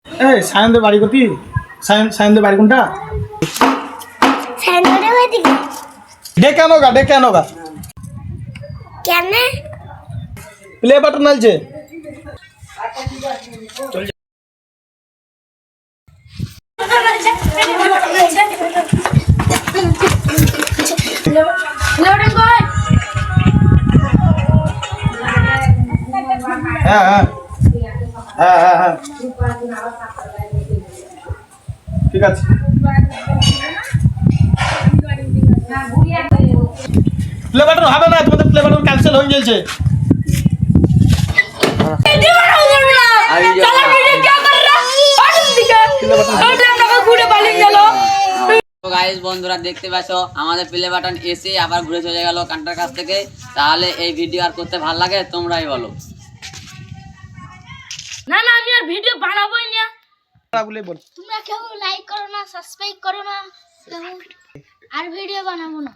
এই সায়নদের বাড়ি কোথি? সায়নদের বাড়ি কোনটা? সায়নদের বাড়ি ডেকে আনো গা কেন? প্লে বাটন আলছে। হ্যাঁ হ্যাঁ হ্যাঁ হ্যাঁ হ্যাঁ ঠিক আছে। প্লে বাটন হবে না, তোমাদের প্লে বাটন ক্যান্সেল হয়ে গেছে। তো গাইস বন্ধুরা দেখতে পাচ্ছো আমাদের প্লে বাটন এসে আবার ঘুরে চলে গেল কান্টার কাছ থেকে। তাহলে এই ভিডিও আর করতে ভালো লাগে তোমরাই বলো। না না আমি আর ভিডিও বানাবোই না। বলে বল তোমরা কেউ লাইক করো না, সাবস্ক্রাইব করো না, আর ভিডিও বানাবো না।